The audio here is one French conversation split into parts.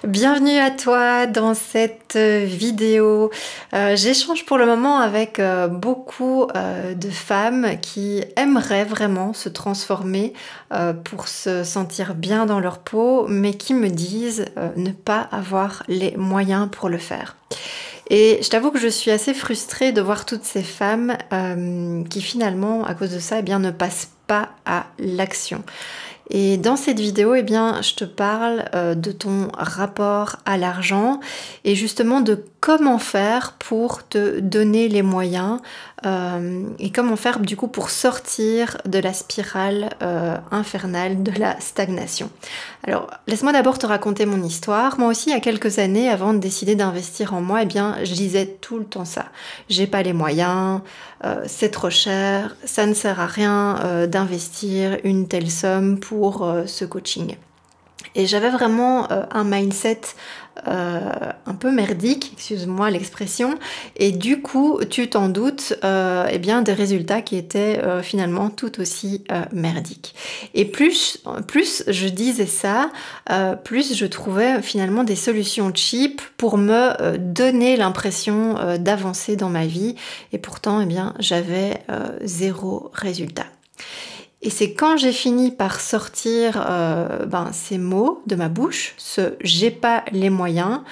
Bienvenue à toi dans cette vidéo. J'échange pour le moment avec beaucoup de femmes qui aimeraient vraiment se transformer pour se sentir bien dans leur peau, mais qui me disent ne pas avoir les moyens pour le faire. Et je t'avoue que je suis assez frustrée de voir toutes ces femmes qui finalement, à cause de ça, ne passent pas à l'action. Et dans cette vidéo, je te parle de ton rapport à l'argent et justement de comment faire pour te donner les moyens et comment faire du coup pour sortir de la spirale infernale de la stagnation. Alors, laisse-moi d'abord te raconter mon histoire. Moi aussi, il y a quelques années, avant de décider d'investir en moi, je disais tout le temps ça. J'ai pas les moyens, c'est trop cher, ça ne sert à rien d'investir une telle somme pour ce coaching. Et j'avais vraiment un mindset un peu merdique, excuse-moi l'expression, et du coup, tu t'en doutes, des résultats qui étaient finalement tout aussi merdiques. Et plus je disais ça, plus je trouvais finalement des solutions cheap pour me donner l'impression d'avancer dans ma vie, et pourtant, j'avais zéro résultat. Et c'est quand j'ai fini par sortir ces mots de ma bouche, ce « j'ai pas les moyens »,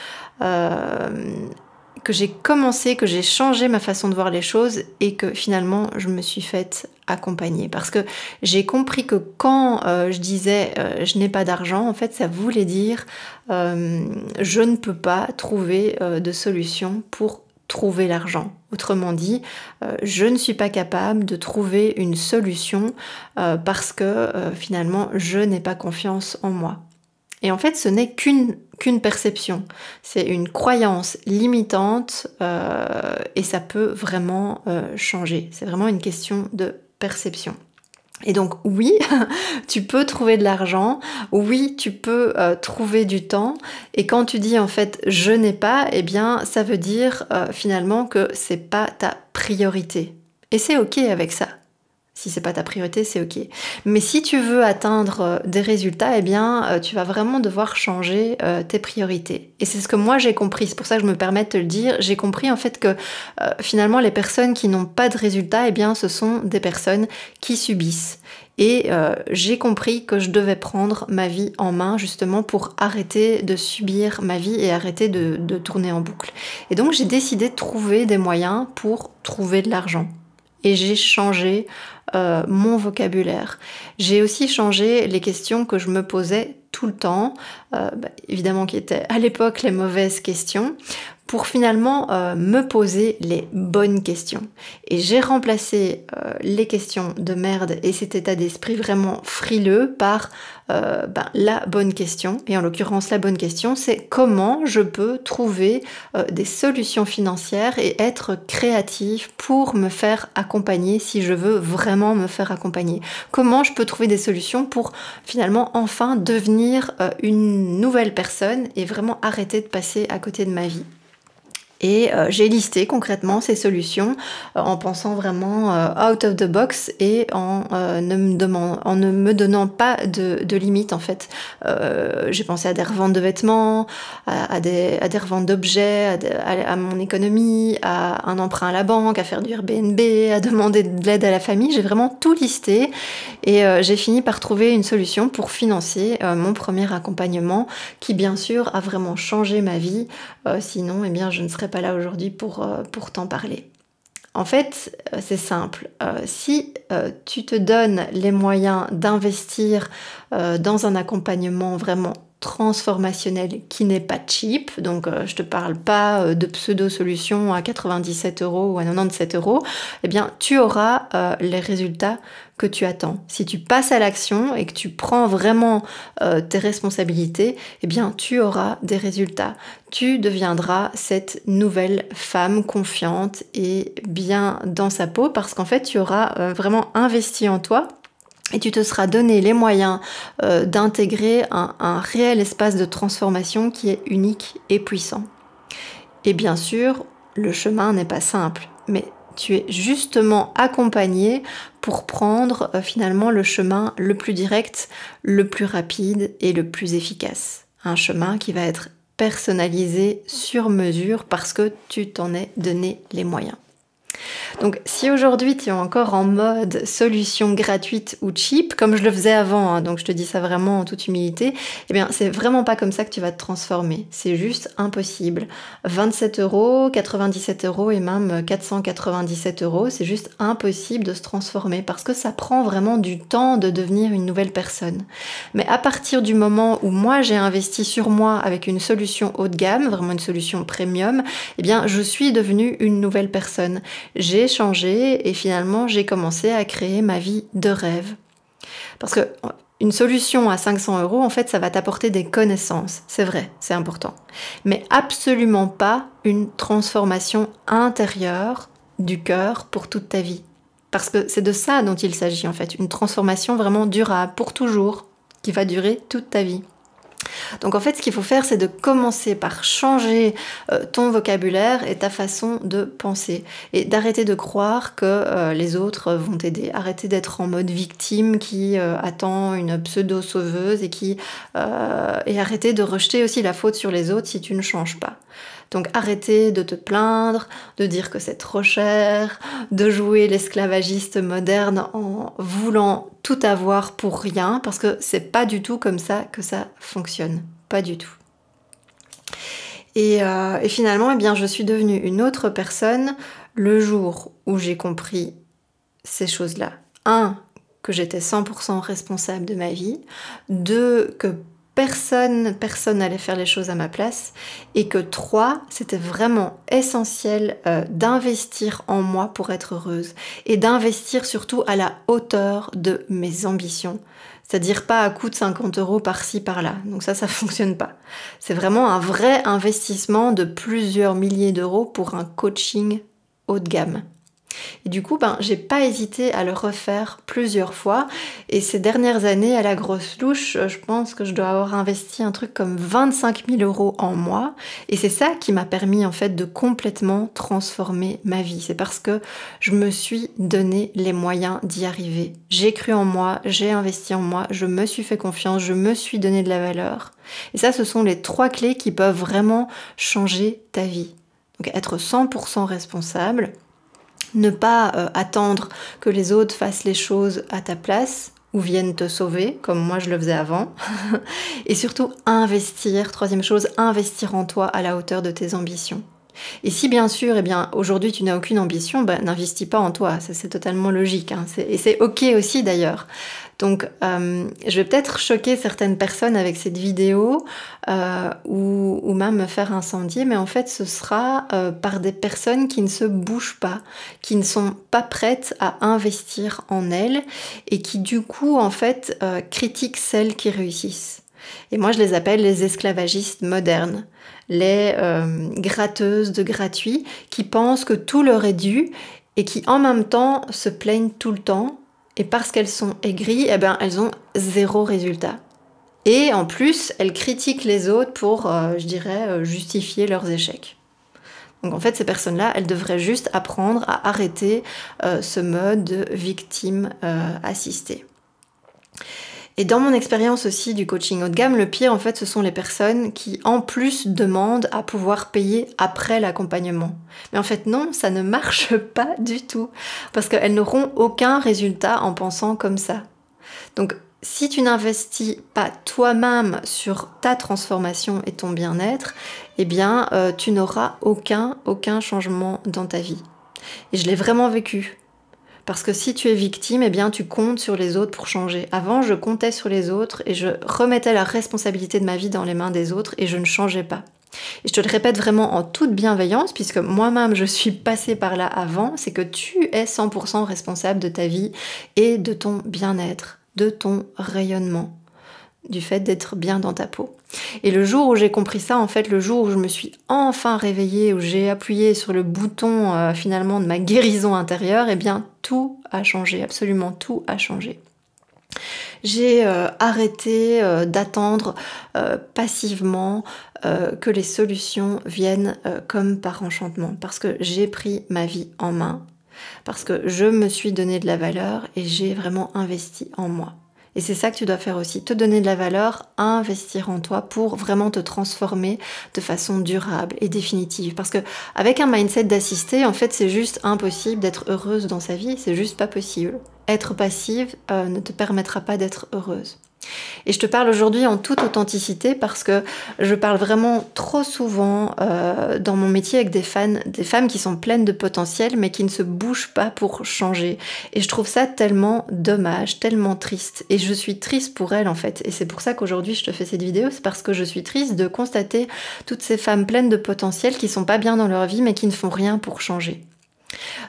que j'ai changé ma façon de voir les choses et que finalement je me suis faite accompagner. Parce que j'ai compris que quand je disais je n'ai pas d'argent, en fait ça voulait dire je ne peux pas trouver de solution pour trouver l'argent. Autrement dit, je ne suis pas capable de trouver une solution parce que finalement, je n'ai pas confiance en moi. Et en fait, ce n'est qu'une perception. C'est une croyance limitante et ça peut vraiment changer. C'est vraiment une question de perception. Et donc oui, tu peux trouver de l'argent, oui, tu peux trouver du temps, et quand tu dis en fait je n'ai pas, ça veut dire finalement que c'est pas ta priorité. Et c'est ok avec ça. Si c'est pas ta priorité, c'est ok. Mais si tu veux atteindre des résultats, tu vas vraiment devoir changer tes priorités. Et c'est ce que moi j'ai compris. C'est pour ça que je me permets de te le dire. J'ai compris en fait que finalement les personnes qui n'ont pas de résultats, ce sont des personnes qui subissent. Et j'ai compris que je devais prendre ma vie en main justement pour arrêter de subir ma vie et arrêter de tourner en boucle. Et donc j'ai décidé de trouver des moyens pour trouver de l'argent. Et j'ai changé mon vocabulaire. J'ai aussi changé les questions que je me posais tout le temps, évidemment qui étaient à l'époque les mauvaises questions, pour finalement me poser les bonnes questions. Et j'ai remplacé les questions de merde et cet état d'esprit vraiment frileux par la bonne question. Et en l'occurrence, la bonne question, c'est comment je peux trouver des solutions financières et être créative pour me faire accompagner si je veux vraiment me faire accompagner. Comment je peux trouver des solutions pour finalement enfin devenir une nouvelle personne et vraiment arrêter de passer à côté de ma vie. Et j'ai listé concrètement ces solutions en pensant vraiment out of the box et en ne me donnant pas de limites en fait. J'ai pensé à des reventes de vêtements, à des reventes d'objets, à mon économie, à un emprunt à la banque, à faire du Airbnb, à demander de l'aide à la famille. J'ai vraiment tout listé et j'ai fini par trouver une solution pour financer mon premier accompagnement qui bien sûr a vraiment changé ma vie. Sinon, je ne serais pas là aujourd'hui pour t'en parler. En fait, c'est simple. Si tu te donnes les moyens d'investir dans un accompagnement vraiment transformationnel qui n'est pas cheap, donc je te parle pas de pseudo-solutions à 97 € ou à 97 €, tu auras les résultats que tu attends. Si tu passes à l'action et que tu prends vraiment tes responsabilités, tu auras des résultats. Tu deviendras cette nouvelle femme confiante et bien dans sa peau parce qu'en fait, tu auras vraiment investi en toi. Et tu te seras donné les moyens d'intégrer un réel espace de transformation qui est unique et puissant. Et bien sûr, le chemin n'est pas simple, mais tu es justement accompagné pour prendre finalement le chemin le plus direct, le plus rapide et le plus efficace. Un chemin qui va être personnalisé sur mesure parce que tu t'en es donné les moyens. Donc si aujourd'hui tu es encore en mode solution gratuite ou cheap, comme je le faisais avant, hein, donc je te dis ça vraiment en toute humilité, eh bien c'est vraiment pas comme ça que tu vas te transformer, c'est juste impossible. 27 €, 97 € et même 497 €, c'est juste impossible de se transformer parce que ça prend vraiment du temps de devenir une nouvelle personne. Mais à partir du moment où moi j'ai investi sur moi avec une solution haut de gamme, vraiment une solution premium, eh bien je suis devenue une nouvelle personne. J'ai changé et finalement j'ai commencé à créer ma vie de rêve. Parce que une solution à 500 €, en fait, ça va t'apporter des connaissances, c'est vrai, c'est important. Mais absolument pas une transformation intérieure du cœur pour toute ta vie. Parce que c'est de ça dont il s'agit en fait, une transformation vraiment durable, pour toujours, qui va durer toute ta vie. Donc en fait, ce qu'il faut faire, c'est de commencer par changer ton vocabulaire et ta façon de penser. Et d'arrêter de croire que les autres vont t'aider. Arrêter d'être en mode victime qui attend une pseudo-sauveuse et arrêter de rejeter aussi la faute sur les autres si tu ne changes pas. Donc arrêtez de te plaindre, de dire que c'est trop cher, de jouer l'esclavagiste moderne en voulant tout avoir pour rien, parce que c'est pas du tout comme ça que ça fonctionne. Pas du tout. Et finalement, eh bien, je suis devenue une autre personne le jour où j'ai compris ces choses-là. 1, que j'étais 100% responsable de ma vie. 2, que personne n'allait faire les choses à ma place. Et que 3, c'était vraiment essentiel d'investir en moi pour être heureuse. Et d'investir surtout à la hauteur de mes ambitions. C'est-à-dire pas à coût de 50 € par-ci, par-là. Donc ça fonctionne pas. C'est vraiment un vrai investissement de plusieurs milliers d'euros pour un coaching haut de gamme. Et du coup, j'ai pas hésité à le refaire plusieurs fois. Et ces dernières années, à la grosse louche, je pense que je dois avoir investi un truc comme 25 000 € en moi. Et c'est ça qui m'a permis en fait de complètement transformer ma vie. C'est parce que je me suis donné les moyens d'y arriver. J'ai cru en moi, j'ai investi en moi, je me suis fait confiance, je me suis donné de la valeur. Et ça, ce sont les 3 clés qui peuvent vraiment changer ta vie. Donc être 100% responsable, ne pas attendre que les autres fassent les choses à ta place ou viennent te sauver, comme moi je le faisais avant. Et surtout investir, 3e chose, investir en toi à la hauteur de tes ambitions. Et si bien sûr, aujourd'hui tu n'as aucune ambition, n'investis pas en toi, ça c'est totalement logique, hein. Et c'est ok aussi d'ailleurs. Donc je vais peut-être choquer certaines personnes avec cette vidéo ou même me faire incendier, mais en fait ce sera par des personnes qui ne se bougent pas, qui ne sont pas prêtes à investir en elles et qui du coup en fait critiquent celles qui réussissent. Et moi je les appelle les esclavagistes modernes, les gratteuses de gratuit qui pensent que tout leur est dû et qui en même temps se plaignent tout le temps. Et parce qu'elles sont aigries, elles ont 0 résultat. Et en plus, elles critiquent les autres pour, justifier leurs échecs. Donc en fait, ces personnes-là, elles devraient juste apprendre à arrêter ce mode de victime assistée. Et dans mon expérience aussi du coaching haut de gamme, le pire en fait ce sont les personnes qui en plus demandent à pouvoir payer après l'accompagnement. Mais en fait non, ça ne marche pas du tout parce qu'elles n'auront aucun résultat en pensant comme ça. Donc si tu n'investis pas toi-même sur ta transformation et ton bien-être, tu n'auras aucun changement dans ta vie. Et je l'ai vraiment vécu. Parce que si tu es victime, tu comptes sur les autres pour changer. Avant, je comptais sur les autres et je remettais la responsabilité de ma vie dans les mains des autres et je ne changeais pas. Et je te le répète vraiment en toute bienveillance, puisque moi-même je suis passée par là avant, c'est que tu es 100% responsable de ta vie et de ton bien-être, de ton rayonnement, du fait d'être bien dans ta peau. Et le jour où j'ai compris ça, en fait, le jour où je me suis enfin réveillée, où j'ai appuyé sur le bouton finalement de ma guérison intérieure, tout a changé, absolument tout a changé. J'ai arrêté d'attendre passivement que les solutions viennent comme par enchantement, parce que j'ai pris ma vie en main, parce que je me suis donné de la valeur et j'ai vraiment investi en moi. Et c'est ça que tu dois faire aussi, te donner de la valeur, investir en toi pour vraiment te transformer de façon durable et définitive. Parce que avec un mindset d'assister, en fait, c'est juste impossible d'être heureuse dans sa vie, c'est juste pas possible. Être passive ne te permettra pas d'être heureuse. Et je te parle aujourd'hui en toute authenticité parce que je parle vraiment trop souvent dans mon métier avec des femmes qui sont pleines de potentiel mais qui ne se bougent pas pour changer. Et je trouve ça tellement dommage, tellement triste. Et je suis triste pour elles en fait. Et c'est pour ça qu'aujourd'hui je te fais cette vidéo, c'est parce que je suis triste de constater toutes ces femmes pleines de potentiel qui sont pas bien dans leur vie mais qui ne font rien pour changer.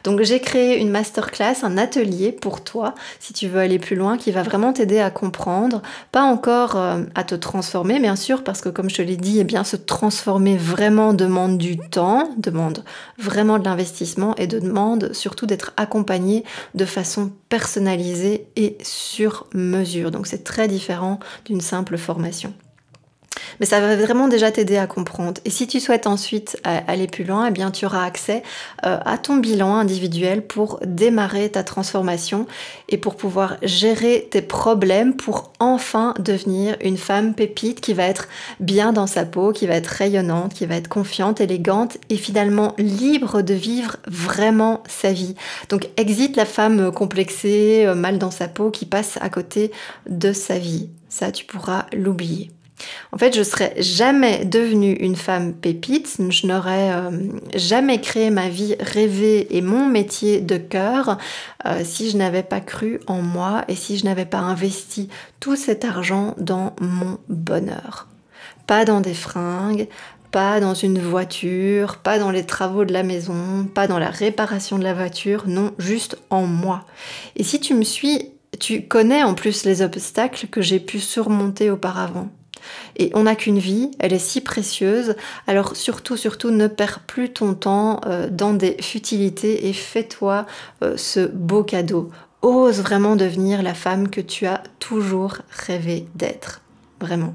Donc j'ai créé une masterclass, un atelier pour toi, si tu veux aller plus loin, qui va vraiment t'aider à comprendre, pas encore à te transformer, bien sûr, parce que comme je te l'ai dit, eh bien, se transformer vraiment demande du temps, demande vraiment de l'investissement et demande surtout d'être accompagné de façon personnalisée et sur mesure. Donc c'est très différent d'une simple formation. Mais ça va vraiment déjà t'aider à comprendre. Et si tu souhaites ensuite aller plus loin, eh bien tu auras accès à ton bilan individuel pour démarrer ta transformation et pour pouvoir gérer tes problèmes pour enfin devenir une femme pépite qui va être bien dans sa peau, qui va être rayonnante, qui va être confiante, élégante et finalement libre de vivre vraiment sa vie. Donc exit la femme complexée, mal dans sa peau qui passe à côté de sa vie. Ça, tu pourras l'oublier. En fait, je ne serais jamais devenue une femme pépite, je n'aurais jamais créé ma vie rêvée et mon métier de cœur si je n'avais pas cru en moi et si je n'avais pas investi tout cet argent dans mon bonheur. Pas dans des fringues, pas dans une voiture, pas dans les travaux de la maison, pas dans la réparation de la voiture, non, juste en moi. Et si tu me suis, tu connais en plus les obstacles que j'ai pu surmonter auparavant. Et on n'a qu'une vie, elle est si précieuse, alors surtout, ne perds plus ton temps dans des futilités et fais-toi ce beau cadeau. Ose vraiment devenir la femme que tu as toujours rêvé d'être, vraiment.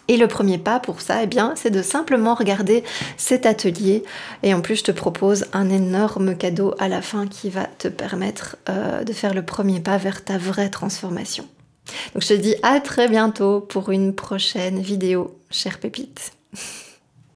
Et le premier pas pour ça, eh bien, c'est de simplement regarder cet atelier. Et en plus, je te propose un énorme cadeau à la fin qui va te permettre de faire le premier pas vers ta vraie transformation. Donc je te dis à très bientôt pour une prochaine vidéo, chère pépite.